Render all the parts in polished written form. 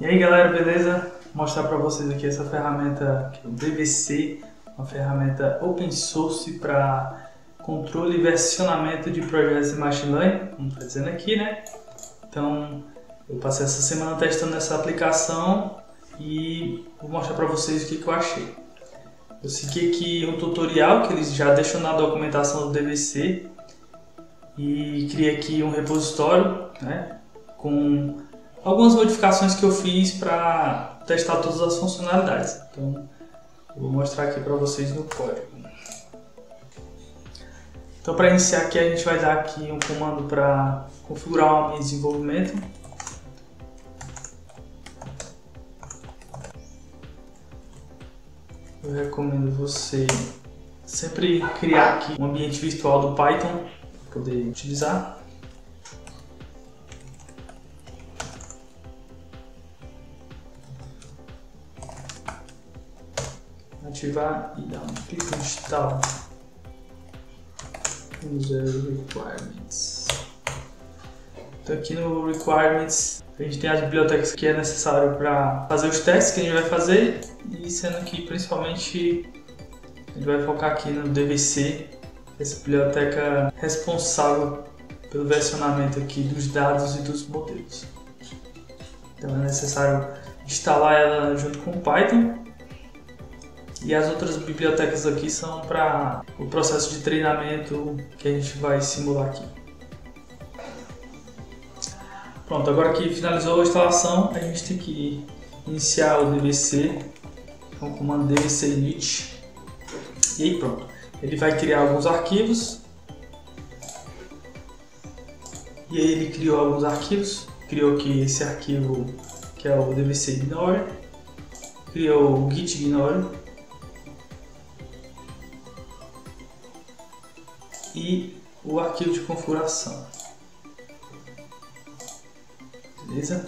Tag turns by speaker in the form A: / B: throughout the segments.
A: E aí galera, beleza? Vou mostrar para vocês aqui essa ferramenta que é o DVC, uma ferramenta open source para controle e versionamento de projetos de machine learning, como está dizendo aqui, né? Então eu passei essa semana testando essa aplicação e vou mostrar para vocês o que eu achei. Eu segui aqui um tutorial que eles já deixam na documentação do DVC e criei aqui um repositório, né, com algumas modificações que eu fiz para testar todas as funcionalidades. Então eu vou mostrar aqui para vocês no código. Então para iniciar aqui a gente vai dar aqui um comando para configurar o ambiente de desenvolvimento. Eu recomendo você sempre criar aqui um ambiente virtual do Python para poder utilizar. Ativar e dar um clique em install. User requirements. Então aqui no requirements a gente tem as bibliotecas que é necessário para fazer os testes que a gente vai fazer, e sendo que principalmente a gente vai focar aqui no DVC, essa biblioteca responsável pelo versionamento aqui dos dados e dos modelos. Então é necessário instalar ela junto com o Python. E as outras bibliotecas aqui são para o processo de treinamento que a gente vai simular aqui. Pronto, agora que finalizou a instalação, a gente tem que iniciar o DVC com o comando DVC init. E aí pronto, ele vai criar alguns arquivos. E aí ele criou alguns arquivos, criou aqui esse arquivo que é o DVC ignore, criou o git ignore e o arquivo de configuração. Beleza?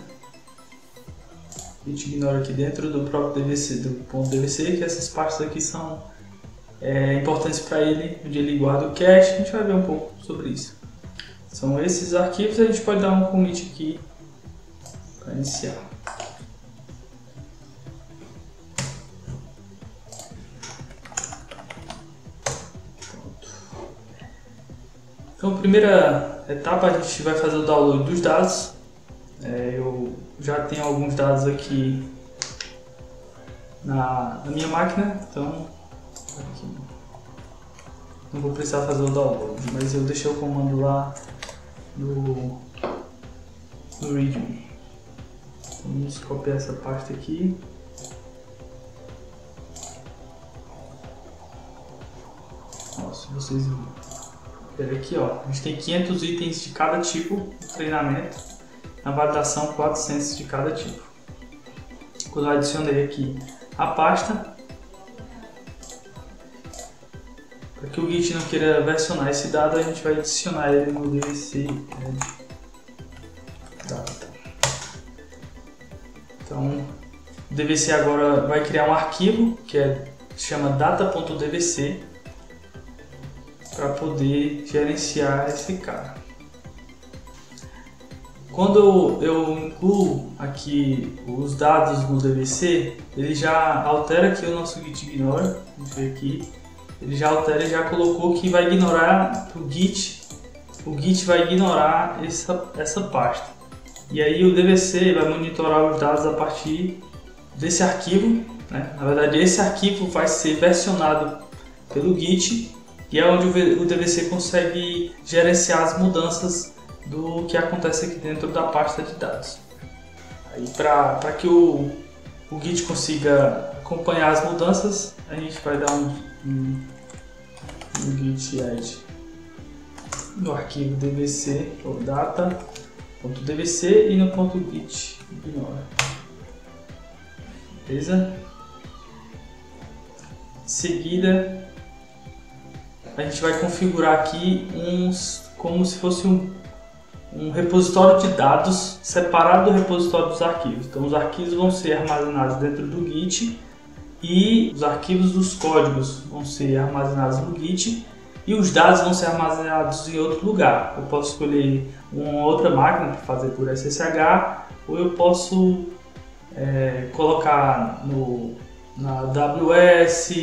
A: Git ignore aqui dentro do próprio DVC, do ponto DVC, que essas partes aqui são importantes para ele, onde ele guarda o cache. A gente vai ver um pouco sobre isso. São esses arquivos, a gente pode dar um commit aqui para iniciar. Então, primeira etapa, a gente vai fazer o download dos dados. Eu já tenho alguns dados aqui na minha máquina, então aqui não vou precisar fazer o download, mas eu deixei o comando lá no readme. Então, vamos copiar essa parte aqui. Nossa, vocês viram aqui, ó, a gente tem 500 itens de cada tipo no treinamento. Na validação, 400 de cada tipo. Quando eu adicionei aqui a pasta, para que o Git não queira versionar esse dado, a gente vai adicionar ele no DVC data. Então, o DVC agora vai criar um arquivo que se chama data.dvc para poder gerenciar esse cara. Quando eu incluo aqui os dados no DVC, ele já altera aqui o nosso git ignore. A gente vê aqui, ele já altera e já colocou que vai ignorar o Git vai ignorar essa pasta. E aí o DVC vai monitorar os dados a partir desse arquivo, né? Na verdade, esse arquivo vai ser versionado pelo Git e é onde o DVC consegue gerenciar as mudanças do que acontece aqui dentro da pasta de dados. Aí para que o Git consiga acompanhar as mudanças, a gente vai dar um git add no arquivo dvc ou data.dvc e no ponto git ignore. Beleza? Em seguida, a gente vai configurar aqui como se fosse um repositório de dados separado do repositório dos arquivos. Então os arquivos vão ser armazenados dentro do Git e os arquivos dos códigos vão ser armazenados no Git e os dados vão ser armazenados em outro lugar. Eu posso escolher uma outra máquina para fazer por SSH, ou eu posso colocar na AWS,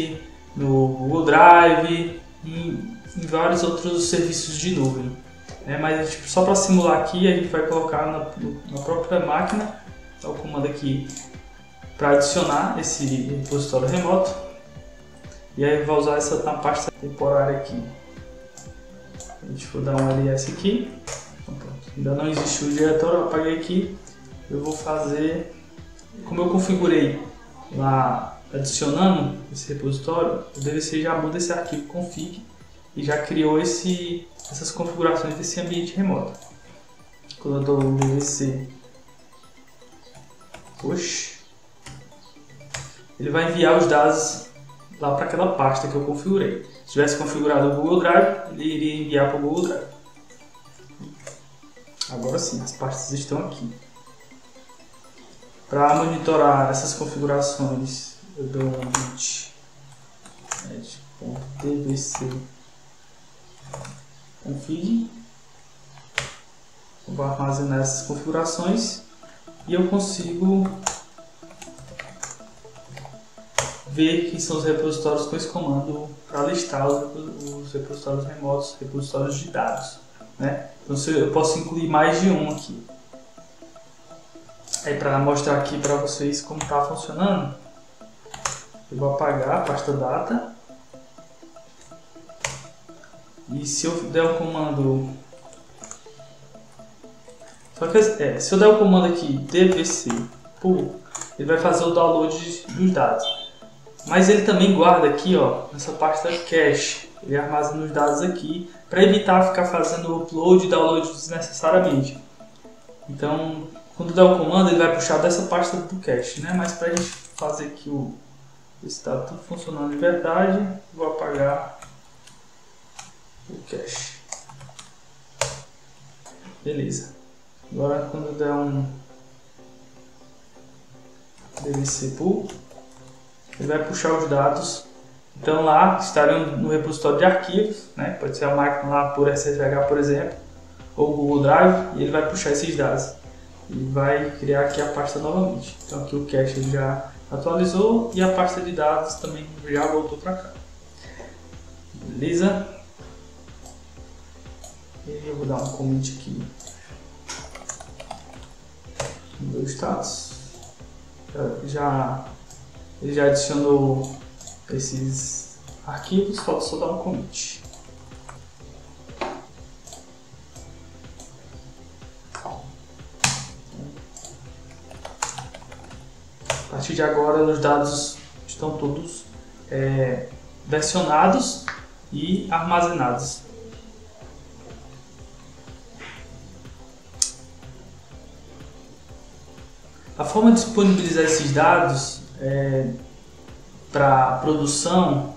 A: no Google Drive e em vários outros serviços de nuvem. Mas tipo, só para simular aqui, a gente vai colocar na própria máquina, o comando aqui para adicionar esse repositório remoto, e aí vai usar essa na pasta temporária aqui. A gente for dar um ls aqui, ainda não existe o diretório, eu apaguei aqui. Eu vou fazer, como eu configurei lá adicionando esse repositório, o DVC já muda esse arquivo config e já criou essas configurações desse ambiente remoto. Quando eu dou o DVC push, ele vai enviar os dados lá para aquela pasta que eu configurei. Se tivesse configurado o Google Drive, ele iria enviar para o Google Drive. Agora sim, as pastas estão aqui. Para monitorar essas configurações, eu dou um git add.dvc config. Eu vou armazenar essas configurações e eu consigo ver quem são os repositórios com esse comando para listar os repositórios remotos, repositórios de dados, né? Então eu posso incluir mais de um aqui. Aí para mostrar aqui para vocês como está funcionando, eu vou apagar a pasta data. E se eu der o comando, se eu der o comando aqui dvc pull, ele vai fazer o download dos dados. Mas ele também guarda aqui, ó, nessa pasta cache. Ele armazena os dados aqui para evitar ficar fazendo upload e download desnecessariamente. Então, quando der o comando, ele vai puxar dessa pasta do cache, né? Mas para a gente fazer aqui ver se está tudo funcionando de verdade, vou apagar o cache. Beleza. Agora, quando der um dvc pull, ele vai puxar os dados. Então lá estariam no repositório de arquivos, né? Pode ser a máquina lá por SSH, por exemplo, ou o Google Drive, e ele vai puxar esses dados e vai criar aqui a pasta novamente. Então aqui o cache ele já atualizou e a pasta de dados também já voltou para cá. Beleza? E eu vou dar um commit aqui no meu status. Ele já adicionou esses arquivos, falta só dar um commit. A partir de agora os dados estão todos versionados e armazenados. A forma de disponibilizar esses dados para produção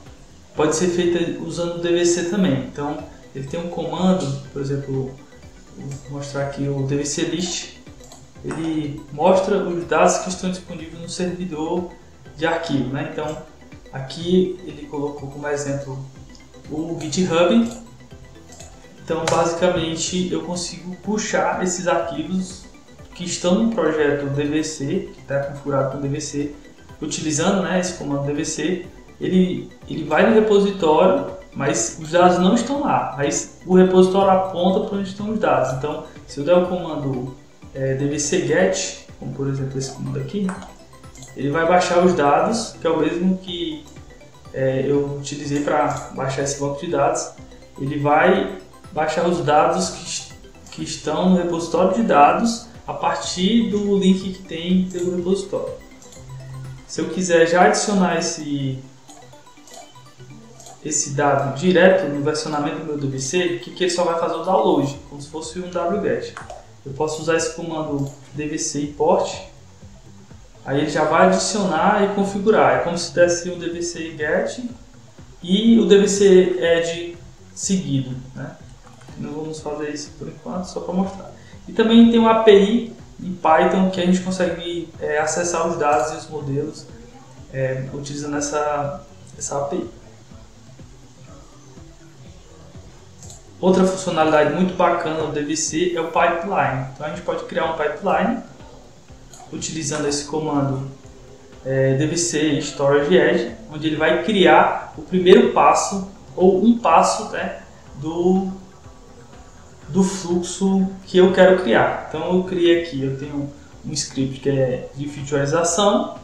A: pode ser feita usando o DVC também. Então ele tem um comando, por exemplo, vou mostrar aqui o DVC list. Ele mostra os dados que estão disponíveis no servidor de arquivo, né? Então aqui ele colocou como exemplo o GitHub. Então basicamente eu consigo puxar esses arquivos que estão no projeto DVC, que está configurado com DVC, utilizando, né, esse comando DVC. Ele vai no repositório, mas os dados não estão lá, mas o repositório aponta para onde estão os dados. Então se eu der o comando dvc get, como por exemplo esse comando aqui, ele vai baixar os dados, que é o mesmo que eu utilizei para baixar esse banco de dados. Ele vai baixar os dados que estão no repositório de dados a partir do link que tem pelo repositório. Se eu quiser já adicionar esse dado direto no versionamento do meu DVC, que ele só vai fazer o download, como se fosse um wget. Eu posso usar esse comando dvc import, aí ele já vai adicionar e configurar. É como se desse um dvc get e o dvc add seguido, né? Não vamos fazer isso por enquanto, só para mostrar. E também tem uma API em Python que a gente consegue acessar os dados e os modelos utilizando essa API. Outra funcionalidade muito bacana do DVC é o pipeline. Então a gente pode criar um pipeline utilizando esse comando dvc storage edge, onde ele vai criar o primeiro passo ou um passo, né, do fluxo que eu quero criar. Então eu criei aqui, eu tenho um script que é de featureização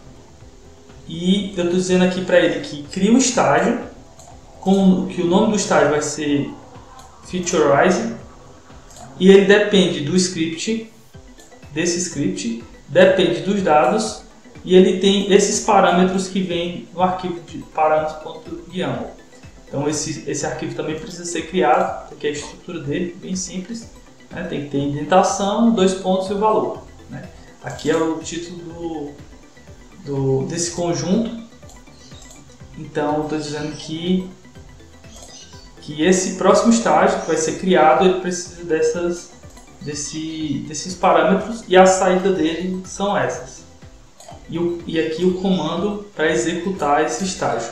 A: e eu estou dizendo aqui para ele que cria um estágio, que o nome do estágio vai ser featureize, e ele depende do script, desse script, depende dos dados, e ele tem esses parâmetros que vêm no arquivo de parâmetros.yaml. Então esse arquivo também precisa ser criado, porque a estrutura dele é bem simples, né? Tem que ter indentação, 2 pontos e o valor, né? Aqui é o título desse conjunto. Então estou dizendo que esse próximo estágio que vai ser criado, ele precisa desses parâmetros, e a saída dele são essas. E aqui o comando para executar esse estágio.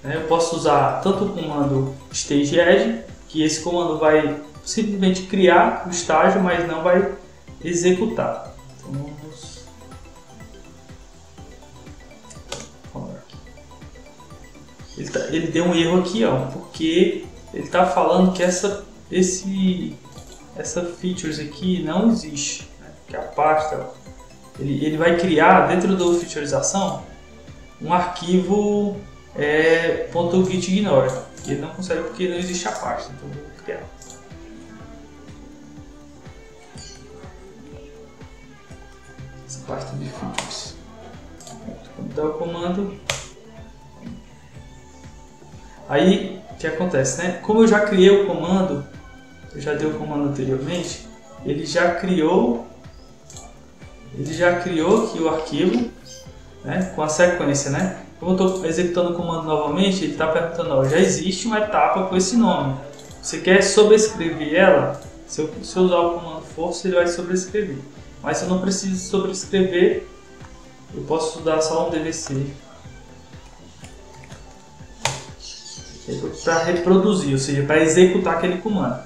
A: Eu posso usar tanto o comando stageEdge, que esse comando vai simplesmente criar o estágio, mas não vai executar. Então vamos aqui. Ele deu um erro aqui, ó, porque ele está falando que essa features aqui não existe, né? Que a pasta ele vai criar dentro do featureização um arquivo .gitignore. Ele não consegue porque não existe a pasta, então eu vou criar. Essa pasta de features. Quando dá o comando, aí o que acontece, né? Como eu já criei o comando, eu já dei o comando anteriormente, ele já criou aqui o arquivo, né, com a sequência, né? Como eu estou executando o comando novamente, ele está perguntando, ó, já existe uma etapa com esse nome. Você quer sobrescrever ela? Se eu usar o comando force, ele vai sobrescrever. Mas se eu não preciso sobrescrever, eu posso dar só um dvc para reproduzir, ou seja, para executar aquele comando.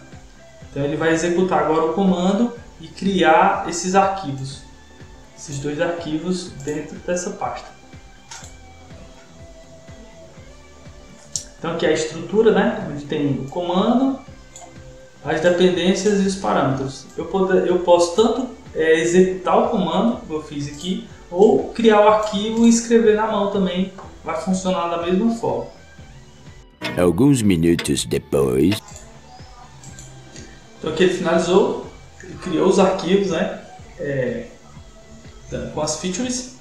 A: Então ele vai executar agora o comando e criar esses arquivos, esses 2 arquivos dentro dessa pasta. Então aqui é a estrutura, né, onde tem o comando, as dependências e os parâmetros. Eu posso tanto executar o comando, como eu fiz aqui, ou criar o arquivo e escrever na mão também, vai funcionar da mesma forma.
B: Alguns minutos depois.
A: Então aqui ele finalizou, ele criou os arquivos, né, com as features.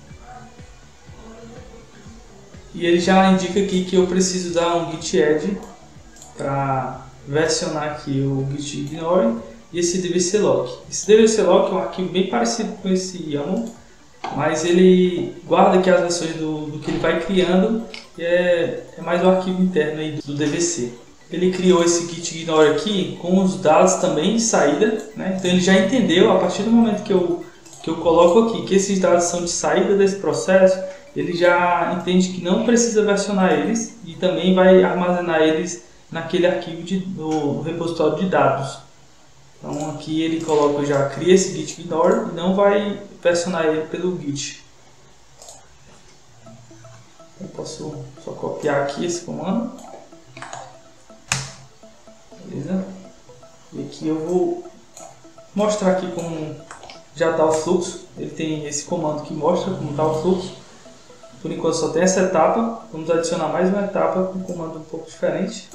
A: E ele já indica aqui que eu preciso dar um git add para versionar aqui o gitignore e esse dvc lock. Esse dvc lock é um arquivo bem parecido com esse YAML, mas ele guarda aqui as versões do que ele vai criando, e é mais um arquivo interno aí do dvc. Ele criou esse gitignore aqui com os dados também de saída, né? Então ele já entendeu, a partir do momento que eu coloco aqui que esses dados são de saída desse processo, ele já entende que não precisa versionar eles e também vai armazenar eles naquele arquivo no repositório de dados. Então aqui ele cria esse gitignore e não vai versionar ele pelo git. Eu posso só copiar aqui esse comando. Beleza? E aqui eu vou mostrar aqui como já está o fluxo. Ele tem esse comando que mostra como está o fluxo. Por enquanto só tem essa etapa. Vamos adicionar mais uma etapa com um comando um pouco diferente,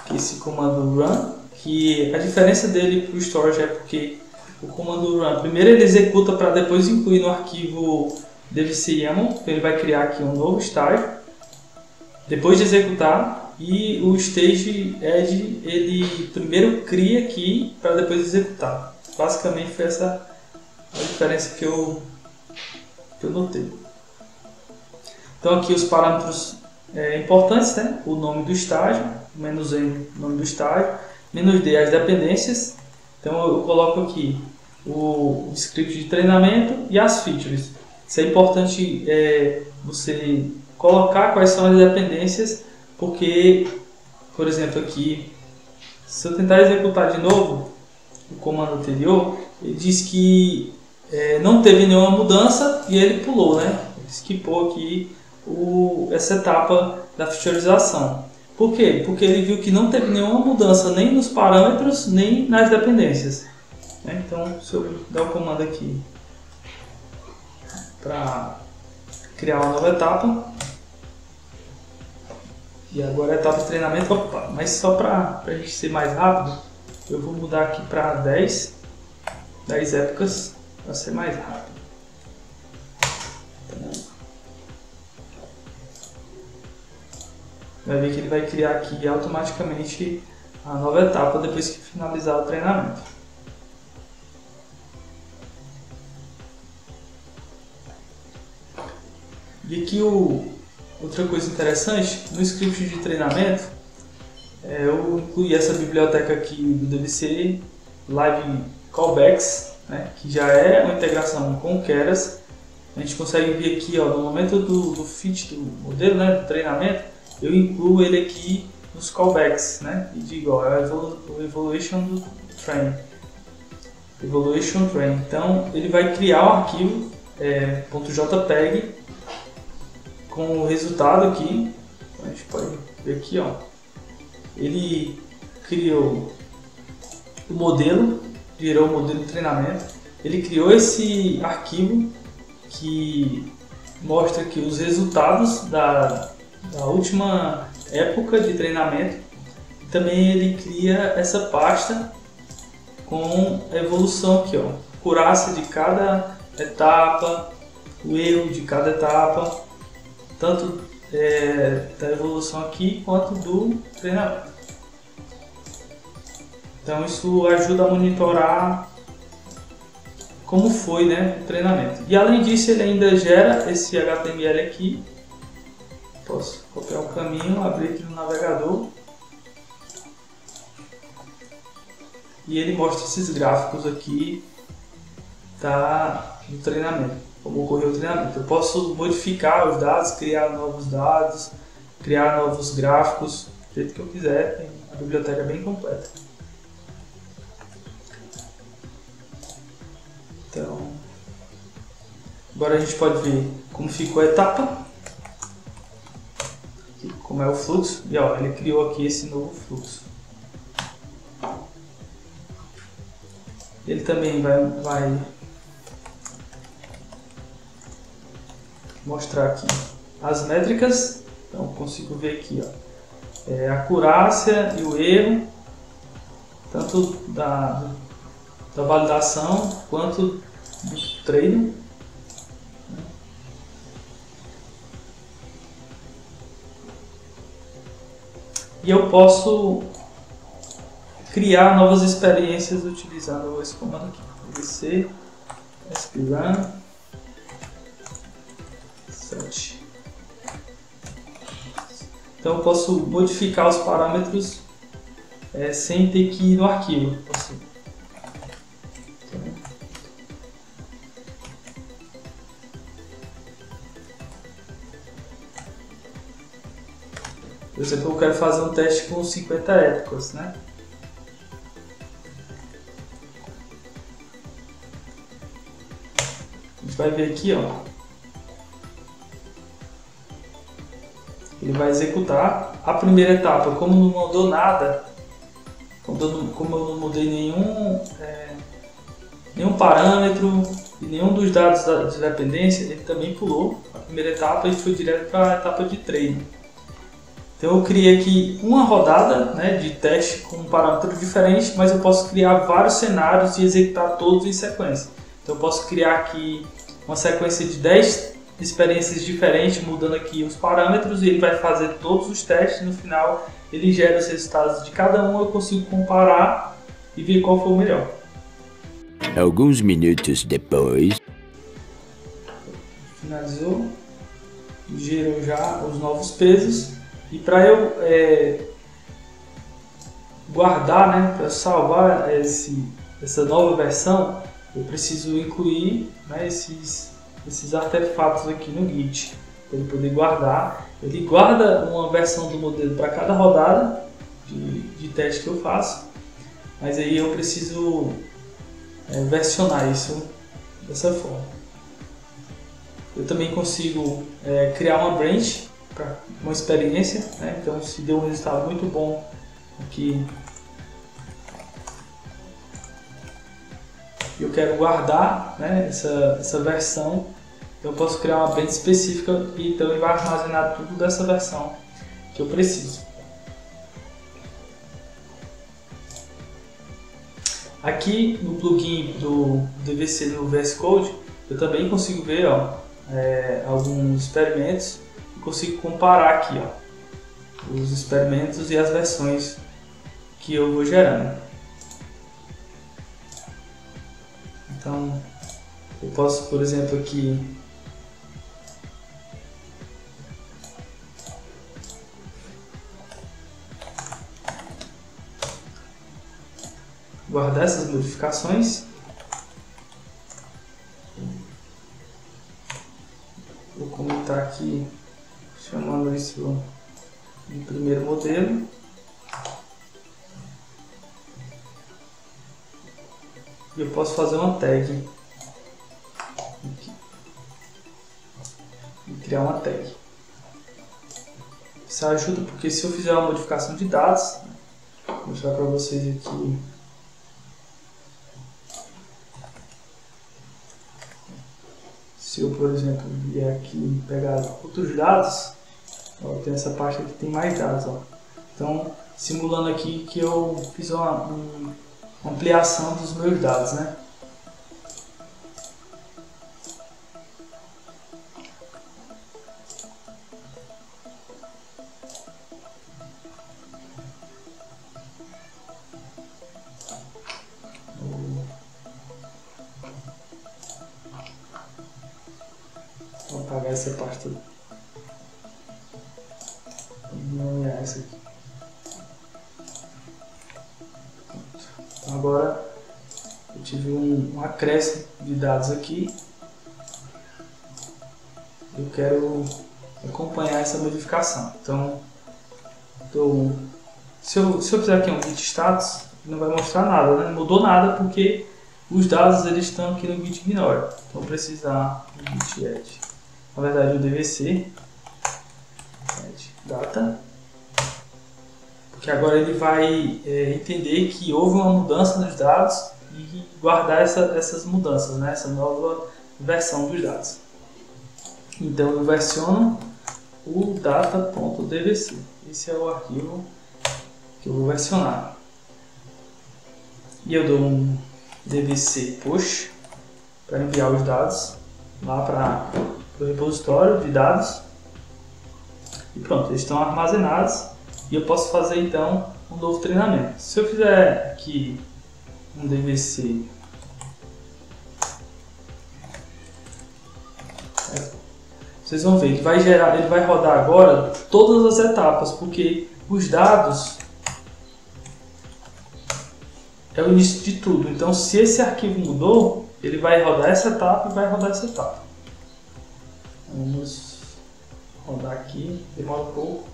A: que é esse comando run, que a diferença dele para o storage é porque o comando run, primeiro ele executa para depois incluir no arquivo dvc.yaml, então ele vai criar aqui um novo estágio depois de executar, e o stageEdge ele primeiro cria aqui para depois executar. Basicamente foi essa a diferença que eu notei. Então aqui os parâmetros importantes, né? O nome do estágio, -n o nome do estágio, -d as dependências. Então eu coloco aqui o script de treinamento e as features. Isso é importante você colocar quais são as dependências, porque, por exemplo, aqui, se eu tentar executar de novo o comando anterior, ele diz que não teve nenhuma mudança e ele pulou, né? Ele skipou aqui essa etapa da featurização. Por quê? Porque ele viu que não teve nenhuma mudança nem nos parâmetros, nem nas dependências. Então, se eu der o comando aqui para criar uma nova etapa, e agora a etapa de treinamento, mas só para a gente ser mais rápido, eu vou mudar aqui para 10 épocas para ser mais rápido. Vai ver que ele vai criar aqui automaticamente a nova etapa depois que finalizar o treinamento. E aqui outra coisa interessante, no script de treinamento, eu incluí essa biblioteca aqui do DVC, Live Callbacks, né, que já é uma integração com o Keras. A gente consegue ver aqui, ó, no momento do fit do modelo, né, do treinamento, eu incluo ele aqui nos callbacks, né, e digo, ó, é o evaluation do train. Evaluation train. Então ele vai criar um arquivo .jpeg com o resultado aqui. A gente pode ver aqui, ó. Ele criou o modelo, gerou o modelo de treinamento. Ele criou esse arquivo que mostra aqui os resultados da última época de treinamento. Também ele cria essa pasta com a evolução aqui, ó, acurácia de cada etapa, o erro de cada etapa, tanto da evolução aqui quanto do treinamento. Então isso ajuda a monitorar como foi, né, o treinamento. E além disso ele ainda gera esse HTML aqui. Posso copiar o caminho, abrir aqui no navegador e ele mostra esses gráficos aqui do treinamento, como ocorreu o treinamento. Eu posso modificar os dados, criar novos dados, criar novos gráficos, do jeito que eu quiser. A biblioteca é bem completa. Então, agora a gente pode ver como ficou a etapa, como é o fluxo, e ó, ele criou aqui esse novo fluxo. Ele também vai mostrar aqui as métricas. Então consigo ver aqui, ó, a acurácia e o erro, tanto da validação quanto do treino. E eu posso criar novas experiências utilizando esse comando aqui, vc sprun set. Então eu posso modificar os parâmetros sem ter que ir no arquivo. Por exemplo, eu quero fazer um teste com 50 épocas, né? A gente vai ver aqui, ó. Ele vai executar a primeira etapa. Como não mudou nada, como eu não mudei nenhum parâmetro e nenhum dos dados de dependência, ele também pulou a primeira etapa e foi direto para a etapa de treino. Então eu criei aqui uma rodada, né, de teste com um parâmetro diferente, mas eu posso criar vários cenários e executar todos em sequência. Então eu posso criar aqui uma sequência de 10 experiências diferentes, mudando aqui os parâmetros, e ele vai fazer todos os testes. No final ele gera os resultados de cada um, eu consigo comparar e ver qual foi o melhor.
B: Alguns minutos depois.
A: Finalizou, gerou já os novos pesos. E para eu guardar, né, para salvar essa nova versão, eu preciso incluir, né, esses artefatos aqui no Git, para ele poder guardar. Ele guarda uma versão do modelo para cada rodada de teste que eu faço, mas aí eu preciso versionar isso dessa forma. Eu também consigo criar uma branch para uma experiência, né? Então se deu um resultado muito bom aqui, eu quero guardar, né, essa versão, eu posso criar uma branch específica e então ele vai armazenar tudo dessa versão que eu preciso. Aqui no plugin do DVC no VS Code, eu também consigo ver, ó, alguns experimentos e consigo comparar aqui, ó, os experimentos e as versões que eu vou gerando. Então, eu posso, por exemplo, aqui guardar essas modificações. Vou comentar aqui, chamando isso de primeiro modelo. E eu posso fazer uma tag aqui. E criar uma tag. Isso ajuda porque se eu fizer uma modificação de dados, vou mostrar para vocês aqui. Se eu, por exemplo, vier aqui pegar outros dados, ó, tem essa parte aqui que tem mais dados, ó. Então, simulando aqui que eu fiz uma ampliação dos meus dados, né? Vou apagar essa parte toda. Não é essa aqui. Então agora eu tive um acréscimo de dados aqui. Eu quero acompanhar essa modificação. Então, se eu fizer aqui um git status, não vai mostrar nada, né? Não mudou nada porque os dados eles estão aqui no git ignore. Então, precisar do git add. Na verdade, o DVC add data, porque agora ele vai entender que houve uma mudança nos dados e guardar essas mudanças, né? Essa nova versão dos dados. Então eu versiono o data.dvc. Esse é o arquivo que eu vou versionar. E eu dou um dvc push para enviar os dados lá para o repositório de dados. E pronto, eles estão armazenados e eu posso fazer então um novo treinamento. Se eu fizer aqui um dvc vocês vão ver, ele vai rodar agora todas as etapas, porque os dados é o início de tudo. Então, se esse arquivo mudou, ele vai rodar essa etapa e vai rodar essa etapa. Vamos rodar aqui, demora um pouco,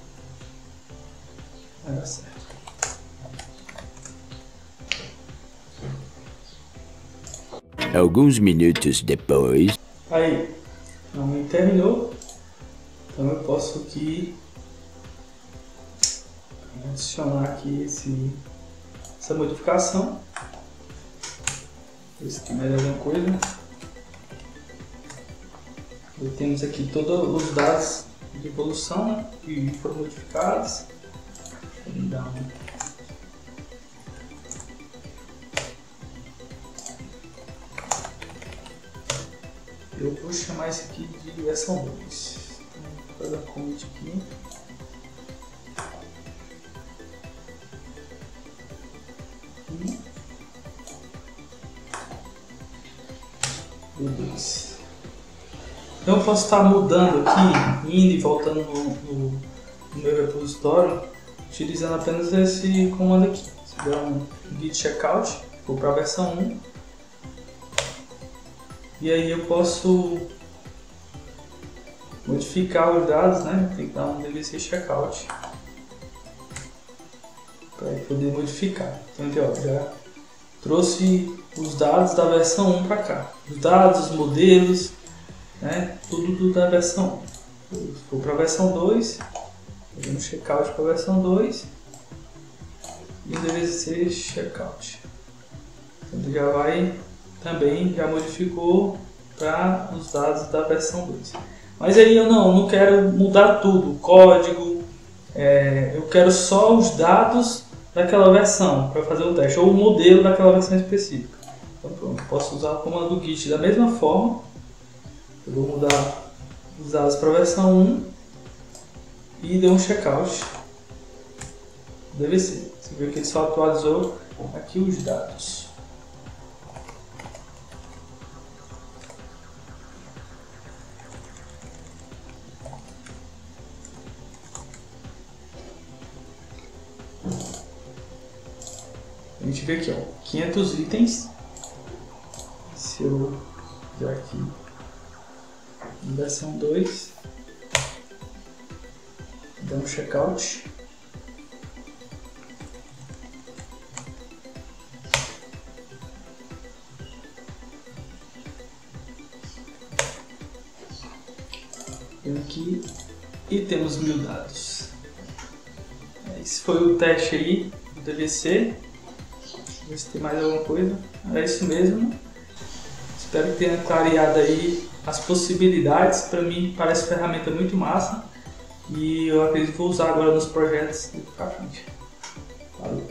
A: vai dar certo.
B: Alguns minutos depois.
A: Aí, não terminou, então eu posso aqui adicionar aqui essa modificação. Ver se tem mais alguma coisa. E temos aqui todos os dados de evolução, né, que foram modificados. Vou dar eu vou chamar esse aqui de versão 2. Então, vou fazer commit aqui. V2. Então eu posso estar mudando aqui, indo e voltando no meu repositório, utilizando apenas esse comando aqui. Se der um git checkout, vou para a versão 1. E aí eu posso modificar os dados, né? Tem que dar um dvc checkout para poder modificar. Então, ó, já trouxe os dados da versão 1 para cá. Os dados, os modelos, né? Tudo da versão 1. Se for para a versão 2, fazendo checkout para a versão 2 e o DVC checkout. Então já vai também, já modificou para os dados da versão 2. Mas aí eu não quero mudar tudo, o código, eu quero só os dados daquela versão para fazer o teste, ou o modelo daquela versão específica. Então pronto, posso usar o comando git da mesma forma. Eu vou mudar os dados para a versão 1 e deu um checkout DVC. Você viu que ele só atualizou aqui os dados. A gente vê aqui, ó, 500 itens. Se eu ver aqui em versão 2, dá um checkout. Vem aqui e temos 1000 dados. Esse foi o teste aí do DVC. Ver se tem mais alguma coisa. É isso mesmo. Espero que tenha clareado aí as possibilidades. Para mim parece uma ferramenta muito massa e eu acredito que vou usar agora nos projetos daqui para frente. Valeu!